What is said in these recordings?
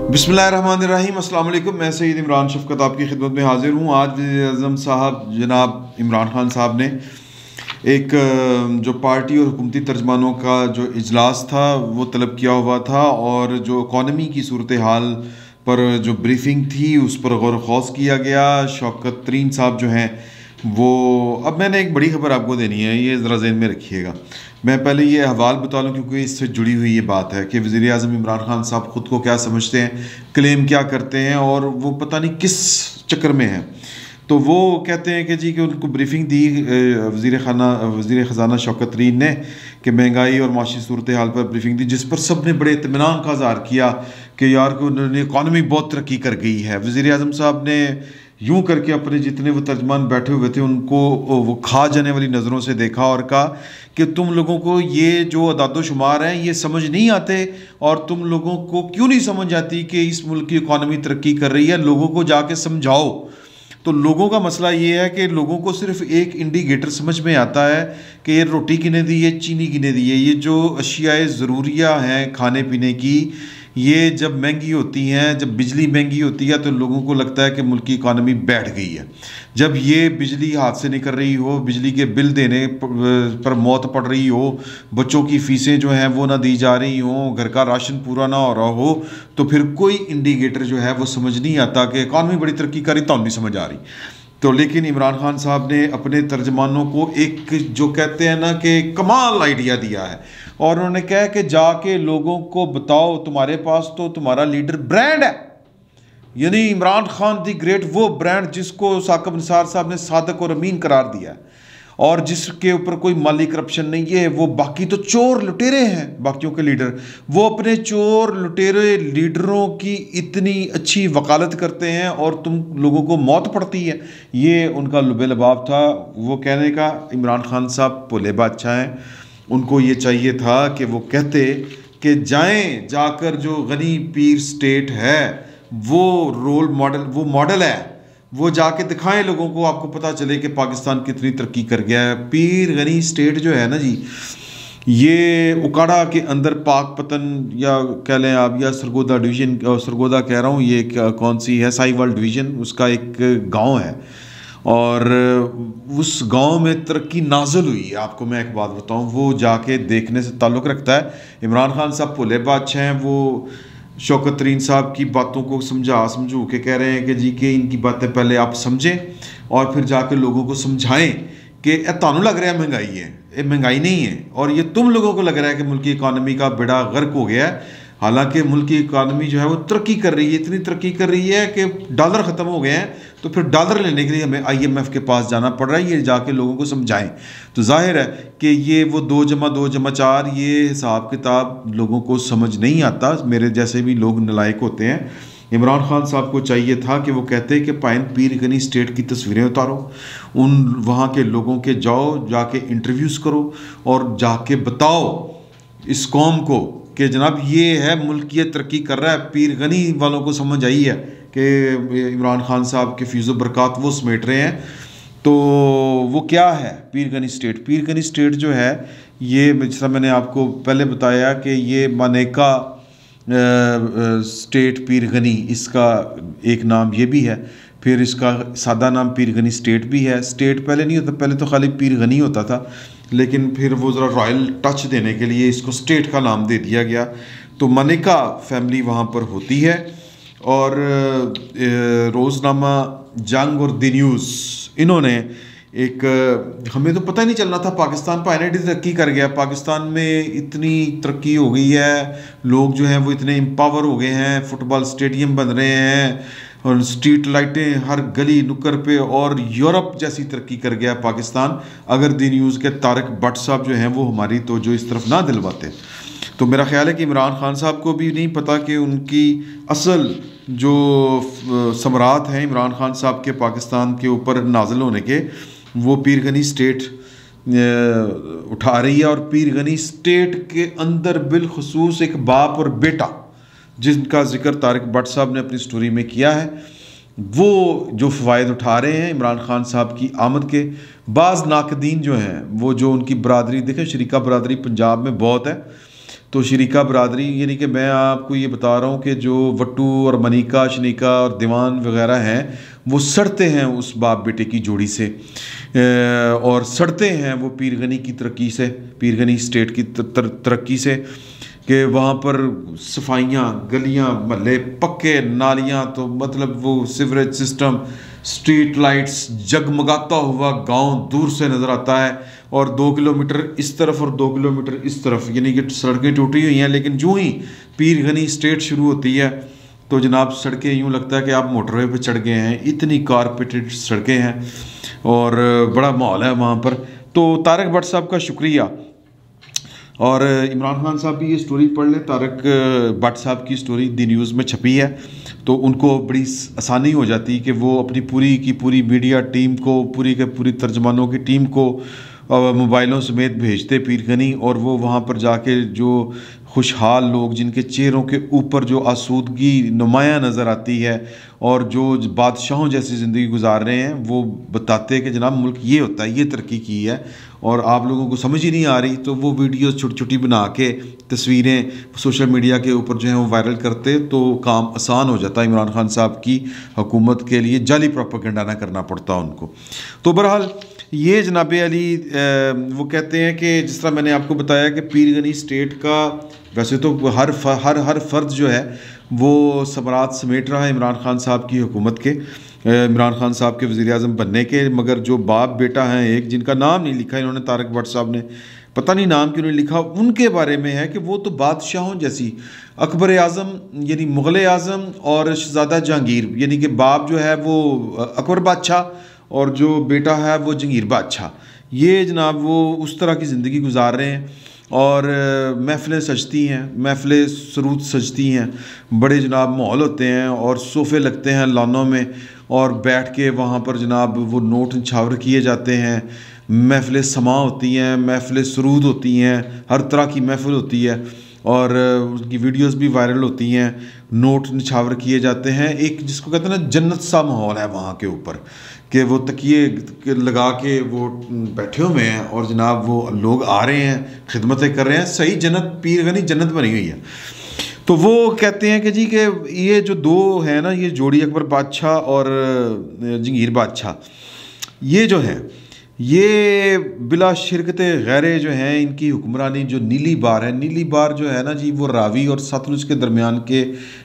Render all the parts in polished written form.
बिस्मिल्लाहिर्रहमानिर्रहीम, अस्सलाम वालेकुम। मैं सईद इमरान शफ़क़त आपकी खिदमत में हाज़िर हूँ। आज वज़ीर-ए-आज़म साहब जनाब इमरान ख़ान साहब ने एक जो पार्टी और हुकूमती तर्जमानों का जो इजलास था वो तलब किया हुआ था, और जो इकॉनमी की सूरत हाल पर जो ब्रीफिंग थी उस पर गौर ख़ौस किया गया। शौकत तरीन साहब जो हैं वो, अब मैंने एक बड़ी खबर आपको देनी है, ये ज़रा ज़हन में रखिएगा। मैं पहले ये हवाल बता लूँ क्योंकि इससे जुड़ी हुई ये बात है कि वज़ीर आज़म इमरान ख़ान साहब ख़ुद को क्या समझते हैं, क्लेम क्या करते हैं, और वो पता नहीं किस चक्कर में हैं। तो वो कहते हैं कि जी कि उनको ब्रीफिंग दी वज़ीर ख़ज़ाना शौकत तरीन ने कि महंगाई और माशी सूरत हाल पर ब्रीफिंग दी, जिस पर सब ने बड़े इत्मीनान का इज़हार किया कि यार कि उन्होंने इकॉनमी बहुत तरक्की कर गई है। वज़ीर आज़म साहब ने यूं करके अपने जितने वो तर्जमान बैठे हुए थे उनको वो खा जाने वाली नज़रों से देखा और कहा कि तुम लोगों को ये जो अदाद शुमार हैं ये समझ नहीं आते, और तुम लोगों को क्यों नहीं समझ आती कि इस मुल्क की इकॉनमी तरक्की कर रही है, लोगों को जाके समझाओ। तो लोगों का मसला ये है कि लोगों को सिर्फ एक इंडिकेटर समझ में आता है कि ये रोटी किने दी है, चीनी किने दी है। ये जो अशियाए ज़रूरिया हैं खाने पीने की, ये जब महंगी होती हैं, जब बिजली महंगी होती है तो लोगों को लगता है कि मुल्क की इकॉनमी बैठ गई है। जब ये बिजली हाथ से निकल रही हो, बिजली के बिल देने पर मौत पड़ रही हो, बच्चों की फ़ीसें जो हैं वो ना दी जा रही हों, घर का राशन पूरा ना हो रहा हो, तो फिर कोई इंडिकेटर जो है वो समझ नहीं आता कि इकॉनमी बड़ी तरक्की करी, तो नहीं समझ आ रही। तो लेकिन इमरान खान साहब ने अपने तर्जमानों को एक जो कहते हैं ना कि कमाल आइडिया दिया है, और उन्होंने कहा कि जाके लोगों को बताओ तुम्हारे पास तो तुम्हारा लीडर ब्रांड है, यानी इमरान खान दी ग्रेट, वो ब्रांड जिसको साकिब निसार साहब ने सादक और अमीन करार दिया है, और जिसके ऊपर कोई माली करप्शन नहीं है। वो बाकी तो चोर लुटेरे हैं, बाकियों के लीडर, वो अपने चोर लुटेरे लीडरों की इतनी अच्छी वकालत करते हैं और तुम लोगों को मौत पड़ती है। ये उनका लुबे लबाब था। वो कहने का इमरान खान साहब भोले बादशाह हैं, उनको ये चाहिए था कि वो कहते कि जाएं जाकर जो गनी पीर स्टेट है वो रोल मॉडल, वो मॉडल है, वो जाके दिखाएं लोगों को, आपको पता चले कि पाकिस्तान कितनी तरक्की कर गया है। पीर गनी स्टेट जो है ना जी, ये उकाड़ा के अंदर पाकपतन या कह लें आप, या सरगोदा डिवीज़न, सरगोदा कह रहा हूँ, ये कौन सी है, साहिवाल डिवीज़न, उसका एक गांव है, और उस गांव में तरक्की नाजुल हुई है। आपको मैं एक बात बताऊं, वो जाके देखने से ताल्लुक़ रखता है। इमरान खान साहब भोले बादशाह हैं, वो शौकत तरीन साहब की बातों को समझू के कह रहे हैं कि जी कि इनकी बातें पहले आप समझें और फिर जाकर लोगों को समझाएं कि तानू लग रहा है महंगाई है, ये महंगाई नहीं है, और ये तुम लोगों को लग रहा है कि मुल्क की इकॉनमी का बेड़ा गर्क हो गया है। हालांकि मुल्क की इकॉनमी जो है वो तरक्की कर रही है, इतनी तरक्की कर रही है कि डॉलर ख़त्म हो गए हैं, तो फिर डॉलर लेने के लिए हमें IMF के पास जाना पड़ रहा है। ये जाके लोगों को समझाएं। तो जाहिर है कि ये वो 2+2=4 ये हिसाब किताब लोगों को समझ नहीं आता, मेरे जैसे भी लोग नलायक होते हैं। इमरान खान साहब को चाहिए था कि वो कहते कि पाइन पीर गनी स्टेट की तस्वीरें उतारो, उन वहाँ के लोगों के जाओ, जाके इंटरव्यूज़ करो और जाके बताओ इस कौम को कि जनाब ये है मुल्क ये तरक्की कर रहा है। पीर गनी वालों को समझ आई है कि इमरान खान साहब के फ़ीज़ बरक़ात वो समेट रहे हैं। तो वो क्या है पीर गनी स्टेट? पीर गनी स्टेट जो है ये, जैसा मैंने आपको पहले बताया कि ये मानेका स्टेट पीर गनी, इसका एक नाम ये भी है, फिर इसका सादा नाम पीर गनी स्टेट भी है। स्टेट पहले नहीं होता, पहले तो खाली पीर गनी होता था, लेकिन फिर वो ज़रा रॉयल टच देने के लिए इसको स्टेट का नाम दे दिया गया। तो मानेका फैमिली वहाँ पर होती है, और रोज़नामा जंग और द न्यूज़, इन्होंने एक, हमें तो पता ही नहीं चलना था, पाकिस्तान पायनेटी तरक्की कर गया, पाकिस्तान में इतनी तरक्की हो गई है, लोग जो हैं वो इतने एम्पावर हो गए हैं, फुटबॉल स्टेडियम बन रहे हैं और स्ट्रीट लाइटें हर गली नुक्कड़ पे, और यूरोप जैसी तरक्की कर गया पाकिस्तान, अगर दी न्यूज़ के तारिक भट्ट साहब जो हैं वो हमारी तो जो इस तरफ ना दिलवाते। तो मेरा ख्याल है कि इमरान खान साहब को भी नहीं पता कि उनकी असल जो समरात हैं इमरान खान साहब के पाकिस्तान के ऊपर नाजिल होने के, वो पीर गनी स्टेट उठा रही है। और पीर गनी स्टेट के अंदर बिलखुसूस एक बाप और बेटा, जिनका जिक्र तारिक भट्ट साहब ने अपनी स्टोरी में किया है, वो जो फ़वायद उठा रहे हैं इमरान खान साहब की आमद के। बाज़ नाकदीन जो हैं वो, जो उनकी बरादरी देखें, शरीका बरादरी पंजाब में बहुत है, तो शरीका बरदरी, यानी कि मैं आपको ये बता रहा हूँ कि जो वट्टू और मनिका शनीका और दीवान वगैरह हैं वो सड़ते हैं उस बाप बेटे की जोड़ी से, और सड़ते हैं वो पीर गनी की तरक्की से, पीर गनी स्टेट की तरक्की से, कि वहाँ पर सफाइयाँ, गलियाँ महल्ले पक्के, नालियाँ, तो मतलब वो सीवरेज सिस्टम, स्ट्रीट लाइट्स, जगमगाता हुआ गांव दूर से नज़र आता है, और 2 किलोमीटर इस तरफ और 2 किलोमीटर इस तरफ, यानी कि सड़कें टूटी हुई हैं। लेकिन जो ही पीर गनी स्टेट शुरू होती है तो जनाब सड़कें यूँ लगता है कि आप मोटरवे पे चढ़ गए हैं, इतनी कारपेटेड सड़कें हैं और बड़ा माहौल है वहाँ पर। तो तारक भट्ट साहब का शुक्रिया, और इमरान खान साहब भी ये स्टोरी पढ़ लें, तारक भट्ट साहब की स्टोरी दी न्यूज़ में छपी है, तो उनको बड़ी आसानी हो जाती है कि वो अपनी पूरी की पूरी मीडिया टीम को, पूरी के पूरी तर्जमानों की टीम को मोबाइलों समेत भेजते पीर गनी, और वो वहाँ पर जाके जो खुशहाल लोग जिनके चेहरों के ऊपर जो आसूदगी नुमायाँ नज़र आती है और जो बादशाहों जैसी ज़िंदगी गुजार रहे हैं, वो बताते हैं कि जनाब मुल्क ये होता है, ये तरक्की की है और आप लोगों को समझ ही नहीं आ रही। तो वो वीडियोस छोटी छोटी बना के तस्वीरें सोशल मीडिया के ऊपर जो है वो वायरल करते, तो काम आसान हो जाता है इमरान खान साहब की हुकूमत के लिए, जाली प्रोपेगेंडा ना करना पड़ता उनको। तो बहरहाल ये जनाब अली वो कहते हैं कि जिस तरह मैंने आपको बताया कि पीर गनी स्टेट का वैसे तो हर फ़र्द जो है वो समरात समेट रहा है इमरान खान साहब की हुकूमत के, इमरान खान साहब के वज़ीर-ए-आज़म बनने के, मगर जो बाप बेटा हैं एक, जिनका नाम नहीं लिखा इन्होंने, तारक भट्ट साहब ने, पता नहीं नाम क्यों नहीं लिखा, उनके बारे में है कि वो तो बादशाहों जैसी, अकबर आज़म यानी मुग़ल आज़म और शहज़ादा जहांगीर, यानी कि बाप जो है वो अकबर बादशाह और जो बेटा है वो जहांगीर बादशाह, ये जनाब वो उस तरह की ज़िंदगी गुजार रहे हैं। और महफ़िलें सजती हैं, महफ़िलें सरूद सजती हैं, बड़े जनाब माहौल होते हैं और सोफ़े लगते हैं लॉनों में, और बैठ के वहाँ पर जनाब वो नोट निछावर किए जाते हैं, महफ़िलें समा होती हैं, महफ़िलें सरूद होती हैं, हर तरह की महफ़िल होती है, और उनकी वीडियोस भी वायरल होती हैं, नोट निछावर किए जाते हैं। एक जिसको कहते हैं ना जन्नत सा माहौल है वहाँ के ऊपर, कि वो तकिए लगा के वो बैठे हुए हैं और जनाब वो लोग आ रहे हैं, खिदमतें कर रहे हैं, सही जन्नत, पीर गनी जन्नत बनी हुई है। तो वो कहते हैं कि जी कि ये जो दो है ना, ये जोड़ी अकबर बादशाह और जहांगीर बादशाह, ये जो है ये बिला शिरकत गैरे जो हैं इनकी हुक्मरानी, जो नीली बार है, नीली बार जो है ना जी वो रावी और सतलुज के दरमियान के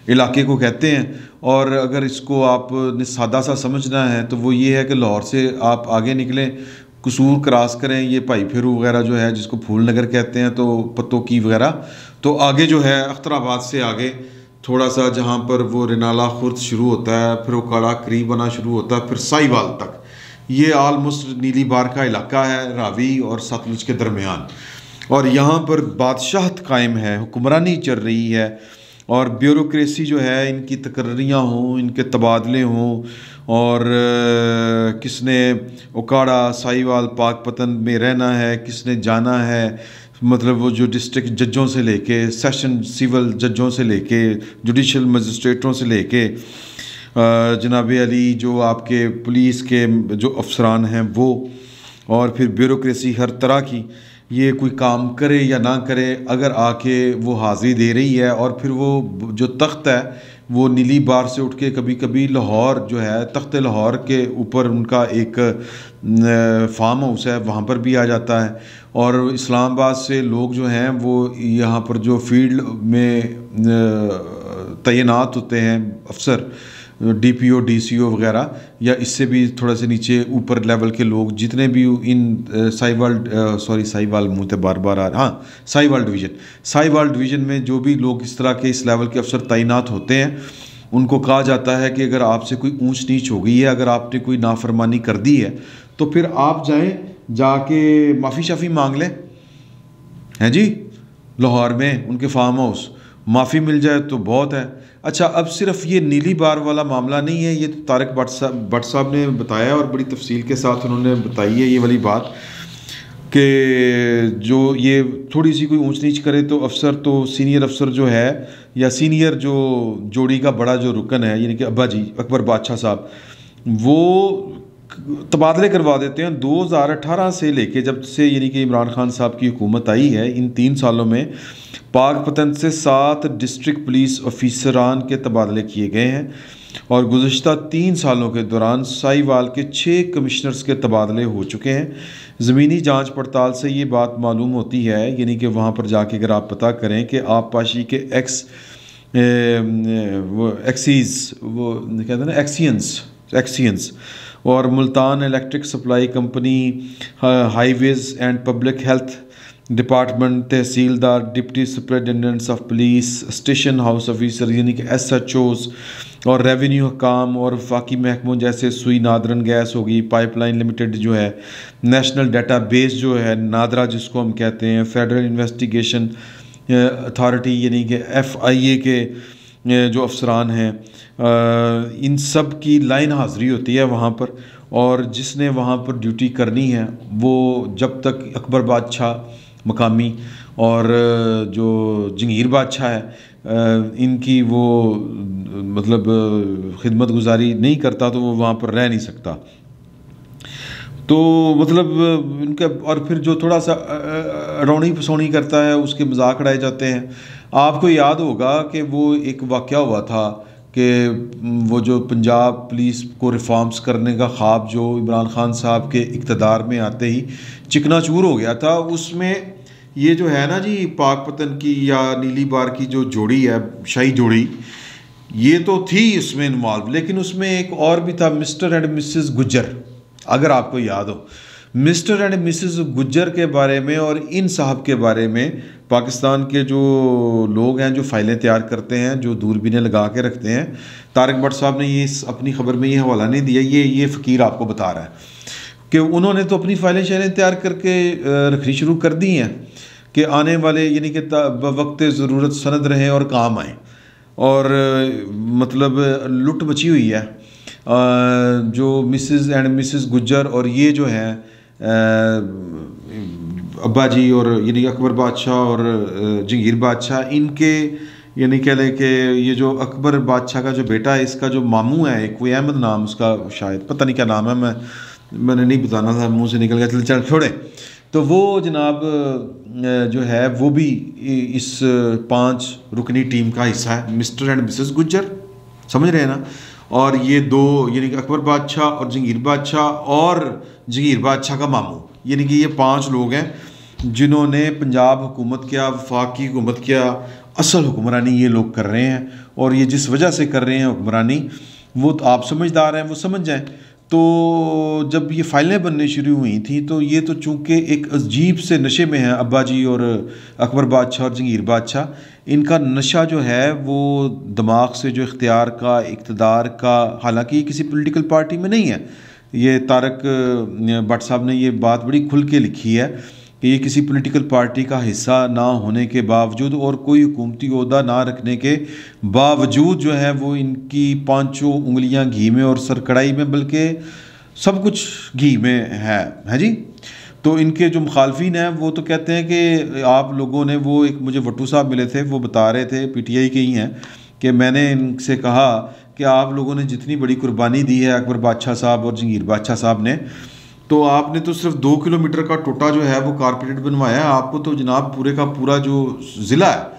इलाके को कहते हैं। और अगर इसको आपने सादा सा समझना है तो वो ये है कि लाहौर से आप आगे निकलें, कसूर क्रॉस करें, ये भाई फेरू वगैरह जो है जिसको फूल नगर कहते हैं, तो पत्तों की वगैरह, तो आगे जो है अख्तराबाद से आगे थोड़ा सा जहाँ पर वो रिनाला खुर्द शुरू होता है, फिर वो काड़ा करीब बना शुरू होता है, फिर साहिवाल तक, ये आलमोस्ट नीली बार का इलाका है रावी और सतलुज के दरमियान। और यहाँ पर बादशाहत कायम है, हुक्मरानी चल रही है, और ब्यूरोक्रेसी जो है, इनकी तकर्रियाँ हों, इनके तबादले हों, और किसने उकाड़ा साहिवाल पाकपतन में रहना है, किसने जाना है, मतलब वो जो डिस्ट्रिक्ट जजों से लेके, सेशन सिविल जजों से लेके, जुडिशल मजिस्ट्रेटों से लेके जनाब अली जो आपके पुलिस के जो अफसरान हैं वो, और फिर ब्यूरोक्रेसी हर तरह की, ये कोई काम करे या ना करे, अगर आके वो हाज़िरी दे रही है, और फिर वो जो तख्त है वो नीली बार से उठ के कभी कभी लाहौर जो है, तख्त लाहौर के ऊपर उनका एक फार्म हाउस है, वहाँ पर भी आ जाता है। और इस्लामाबाद से लोग जो हैं वो यहाँ पर जो फील्ड में तैनात होते हैं अफसर, DPO DCO वगैरह, या इससे भी थोड़ा से नीचे ऊपर लेवल के लोग, जितने भी इन साहिवाल मुँह से बार बार हाँ साहिवाल डिवीज़न में जो भी लोग इस तरह के इस लेवल के अफसर तैनात होते हैं, उनको कहा जाता है कि अगर आपसे कोई ऊंच नीच हो गई है, अगर आपने कोई नाफरमानी कर दी है, तो फिर आप जाएं, जाके माफ़ी शाफ़ी मांग लें, हैं जी, लाहौर में उनके फार्म हाउस, माफ़ी मिल जाए तो बहुत है। अच्छा, अब सिर्फ ये नीली बार वाला मामला नहीं है, ये तो तारक भट्ट साहब ने बताया और बड़ी तफसील के साथ उन्होंने बताई है ये वाली बात, कि जो ये थोड़ी सी कोई ऊंच नीच करे तो अफसर, तो सीनियर अफसर जो है, या सीनियर जो जोड़ी का बड़ा जो रुकन है, यानी कि अब्बा जी अकबर बादशाह साहब, वो तबादले करवा देते हैं। 2018 से लेके जब से यानी कि इमरान खान साहब की हुकूमत आई है, इन 3 सालों में पाकपतन से 7 डिस्ट्रिक्ट पुलिस ऑफिसरान के तबादले किए गए हैं और गुज़श्ता 3 सालों के दौरान साहिवाल के 6 कमिश्नर्स के तबादले हो चुके हैं। ज़मीनी जांच पड़ताल से ये बात मालूम होती है, यानी कि वहाँ पर जाके अगर आप पता करें कि आबपाशी के वो एक्सीज़ वो कहते हैं ना एक्सियंस और Multan electric supply company, highways and public health department, tehsildar, deputy superintendents of police, station house officer यानी कि SHOs और रेवेन्यू हकाम और वफाकी महकमों जैसे सुई नादरन गैस होगी, पाइपलाइन लिमिटेड जो है, नेशनल डाटा बेस जो है नादरा जिसको हम कहते हैं, फेडरल इन्वेस्टिगेशन अथॉरिटी यानी कि FIA के जो अफसरान हैं, इन सब की लाइन हाज़िरी होती है वहाँ पर। और जिसने वहाँ पर ड्यूटी करनी है वो जब तक अकबर बादशाह मकामी और जो जंगीर बादशाह है इनकी वो मतलब खिदमत गुजारी नहीं करता तो वो वहाँ पर रह नहीं सकता। तो मतलब इनका और फिर जो थोड़ा सा रौनी फसौनी करता है उसके मजाक उड़ाए जाते हैं। आपको याद होगा कि वो एक वाक़या हुआ था कि वो जो पंजाब पुलिस को रिफॉर्म्स करने का ख्वाब जो इमरान खान साहब के इक़्तिदार में आते ही चिकनाचूर हो गया था। उसमें ये जो है ना जी पाकपतन की या नीली बार की जो जोड़ी है, शाही जोड़ी, ये तो थी उसमें इन्वॉल्व, लेकिन उसमें एक और भी था, मिस्टर एंड मिसेस गुज्जर। अगर आपको याद हो मिस्टर एंड मिसेस गुज्जर के बारे में और इन साहब के बारे में पाकिस्तान के जो लोग हैं जो फाइलें तैयार करते हैं, जो दूरबीनें लगा के रखते हैं, तारिक भट्ट साहब ने ये अपनी ख़बर में ये हवाला नहीं दिया, ये फ़कीर आपको बता रहा है कि उन्होंने तो अपनी फाइलें शाइलें तैयार करके रखनी शुरू कर दी हैं कि आने वाले यानी कि वक्त ज़रूरत सनद रहें और काम आएँ। और मतलब लुट मची हुई है जो मिसेस एंड मिसेस गुज्जर और ये जो है अब्बा जी और यानी अकबर बादशाह और जंगीर बादशाह, इनके यानी कह लें कि ये जो अकबर बादशाह का जो बेटा है इसका जो मामू है, कोई अहमद नाम उसका, शायद पता नहीं क्या नाम है, मैंने नहीं बताना था मुंह से निकल गया, चल छोड़े। तो वो जनाब जो है वो भी इस 5 रुकनी टीम का हिस्सा है, मिस्टर एंड मिसेस गुज्जर, समझ रहे हैं ना। और ये 2 यानी कि अकबर बादशाह और जंगीर बादशाह और जंगीर बादशाह का मामू, यानी कि ये 5 लोग हैं जिन्होंने पंजाब हुकूमत किया, वफाकी हुकूमत किया, असल हुक्मरानी ये लोग कर रहे हैं। और ये जिस वजह से कर रहे हैं हुक्मरानी, वो तो आप समझदार हैं, वो समझ जाएं। तो जब ये फाइलें बनने शुरू हुई थी तो ये तो चूँकि एक अजीब से नशे में है अब्बा जी और अकबर बादशाह और जंगीर बादशाह, इनका नशा जो है वो दिमाग से जो इख्तियार का, इक़्तिदार का, हालांकि ये किसी पॉलिटिकल पार्टी में नहीं है, ये तारक भट्ट साहब ने ये बात बड़ी खुल के लिखी है कि ये किसी पॉलिटिकल पार्टी का हिस्सा ना होने के बावजूद और कोई हुकूमती ओहदा ना रखने के बावजूद जो है वो इनकी 5 उंगलियां घी में और सर कढ़ाई में, बल्कि सब कुछ घी में है जी। तो इनके जो मुखालफिन हैं वो तो कहते हैं कि आप लोगों ने, वो एक मुझे वट्टू साहब मिले थे, वो बता रहे थे, PTI के ही हैं, कि मैंने इनसे कहा कि आप लोगों ने जितनी बड़ी कुर्बानी दी है अकबर बादशाह साहब और जंगीर बादशाह साहब ने, तो आपने तो सिर्फ 2 किलोमीटर का टोटा जो है वो कारपेटेड बनवाया है, आपको तो जनाब पूरे का पूरा जो ज़िला है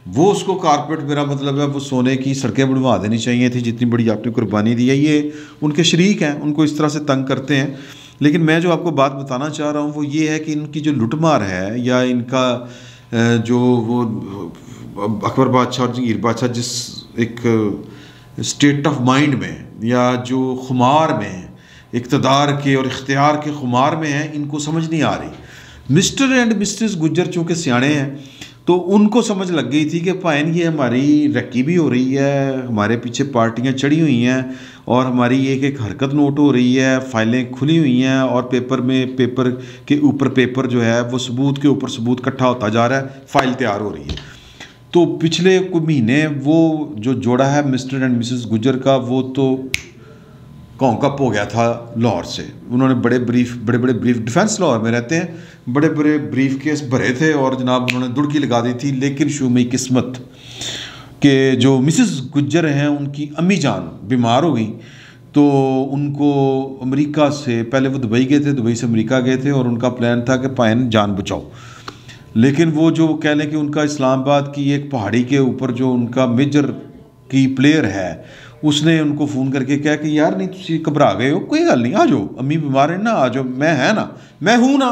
वो उसको कारपेट, मेरा मतलब है वो सोने की सड़कें बनवा देनी चाहिए थी, जितनी बड़ी आपने कुर्बानी दी है। ये उनके शरीक हैं, उनको इस तरह से तंग करते हैं। लेकिन मैं जो आपको बात बताना चाह रहा हूँ वो ये है कि इनकी जो लुटमार है या इनका जो वो अकबर बादशाह और जंगीर बादशाह जिस एक स्टेट ऑफ माइंड में या जो खुमार में, इक़्तिदार के और इख्तियार के खुमार में है, इनको समझ नहीं आ रही। मिस्टर एंड मिसेस गुज्जर चूँकि सियाणे हैं तो उनको समझ लग गई थी कि भाईन ये हमारी रक्की भी हो रही है, हमारे पीछे पार्टियां चढ़ी हुई हैं और हमारी एक हरकत नोट हो रही है, फाइलें खुली हुई हैं और पेपर के ऊपर पेपर जो है वो सबूत के ऊपर सबूत इकट्ठा होता जा रहा है, फाइल तैयार हो रही है। तो पिछले कुछ महीने वो जो जोड़ा है मिस्टर एंड मिसेस गुज्जर का, वो तो कॉन्कअप हो गया था लाहौर से। उन्होंने बड़े बड़े ब्रीफ डिफेंस लाहौर में रहते हैं, बड़े बड़े ब्रीफ केस भरे थे और जनाब उन्होंने दुड़की लगा दी थी। लेकिन शुमी किस्मत कि जो मिसेस गुज्जर हैं उनकी अम्मी जान बीमार हो गई, तो उनको अमेरिका से, पहले वो दुबई गए थे, दुबई से अमेरिका गए थे और उनका प्लान था कि पाइन जान बचाओ। लेकिन वो जो कह लें कि उनका इस्लामाबाद की एक पहाड़ी के ऊपर जो उनका मेजर की प्लेयर है, उसने उनको फ़ोन करके कहा कि यार नहीं तुम घबरा गए हो, कोई गल नहीं, आ जाओ, अम्मी बीमार है ना, आ जाओ, मैं है ना, मैं हूँ ना।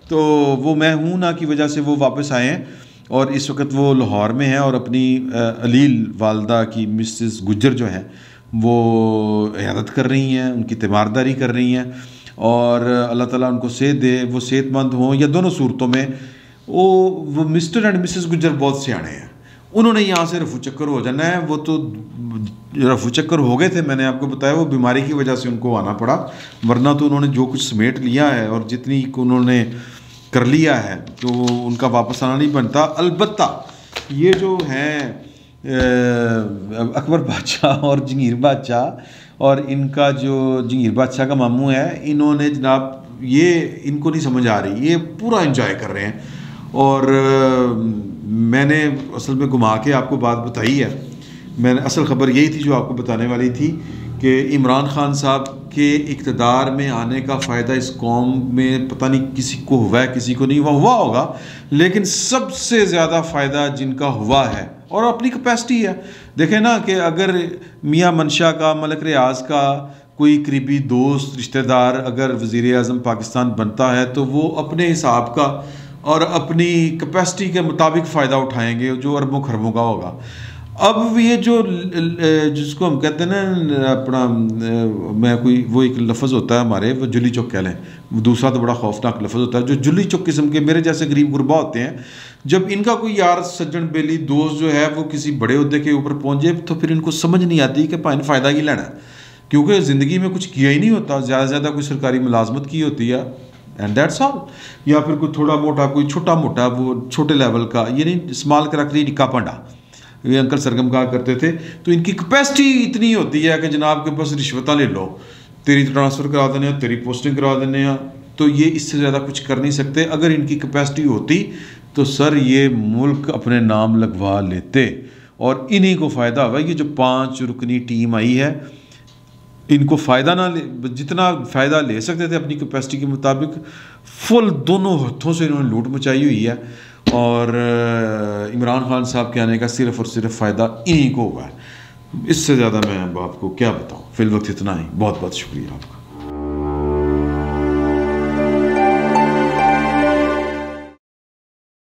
तो वो मैं हूँ ना की वजह से वो वापस आए हैं और इस वक्त वो लाहौर में हैं और अपनी अलील वालदा की मिसेस गुज्जर जो हैं वो इयादत कर रही हैं, उनकी तीमारदारी कर रही हैं और अल्लाह ताला उनको सेहत दे, वो सेहतमंद हों। या दोनों सूरतों में वो मिस्टर एंड मिसेस गुज्जर बहुत सियाने हैं, उन्होंने यहाँ से रफू चक्कर हो जाना है। वो तो रफू चक्कर हो गए थे, मैंने आपको बताया, वो बीमारी की वजह से उनको आना पड़ा, वरना तो उन्होंने जो कुछ समेट लिया है और जितनी को उन्होंने कर लिया है तो उनका वापस आना नहीं बनता। अलबत्ता ये जो हैं अकबर बादशाह और जंगीर बादशाह और इनका जो जंगीर बादशाह का मामू है, इन्होंने जनाब ये इनको नहीं समझ आ रही, ये पूरा एंजॉय कर रहे हैं। और मैंने असल में घुमा के आपको बात बताई है, मैंने असल ख़बर यही थी जो आपको बताने वाली थी कि इमरान खान साहब के इक़्तिदार में आने का फ़ायदा इस कौम में पता नहीं किसी को हुआ है किसी को नहीं हुआ होगा, लेकिन सबसे ज़्यादा फ़ायदा जिनका हुआ है और अपनी कैपेसिटी है। देखें ना कि अगर मियाँ मंशा का, मलिक रियाज का कोई करीबी दोस्त रिश्तेदार अगर वज़ीर आज़म पाकिस्तान बनता है तो वो अपने हिसाब का और अपनी कैपेसिटी के मुताबिक फ़ायदा उठाएंगे जो अरबों खरबों का होगा। अब ये जो जिसको हम कहते हैं ना अपना मैं कोई वो एक लफ्ज़ होता है हमारे, वो जुली चुक कह लें, दूसरा तो बड़ा खौफनाक लफ्ज़ होता है, जो जुली चुक किस्म के मेरे जैसे गरीब गुरबा होते हैं, जब इनका कोई यार सज्जन बेली दोस्त जो है वो किसी बड़े उहदे के ऊपर पहुँच जाए तो फिर इनको समझ नहीं आती कि भाई फ़ायदा ही लेना है, क्योंकि ज़िंदगी में कुछ किया ही नहीं होता, ज़्यादा से ज़्यादा कोई सरकारी मुलाजमत की होती है एंड दैट्स ऑल, या फिर कोई थोड़ा मोटा कोई छोटा मोटा वो छोटे लेवल का, ये नहीं स्मॉल करैक्टरी डिक्का पंडा, ये अंकल सरगम कहा करते थे। तो इनकी कैपेसिटी इतनी होती है कि जनाब के पास रिश्वता ले लो, तेरी ट्रांसफ़र करा देने, तेरी पोस्टिंग करा देने, तो ये इससे ज़्यादा कुछ कर नहीं सकते। अगर इनकी कैपेसिटी होती तो सर ये मुल्क अपने नाम लगवा लेते और इन्हीं को फ़ायदा हुआ। ये जो 5 रुकनी टीम आई है, इनको फ़ायदा ना ले, जितना फ़ायदा ले सकते थे अपनी कैपेसिटी के मुताबिक फुल दोनों हाथों से इन्होंने लूट मचाई हुई है और इमरान खान साहब के आने का सिर्फ़ और सिर्फ फ़ायदा इन्हीं को हुआ है। इससे ज़्यादा मैं अब आपको क्या बताऊँ, फिल वक्त इतना ही। बहुत बहुत शुक्रिया आपका।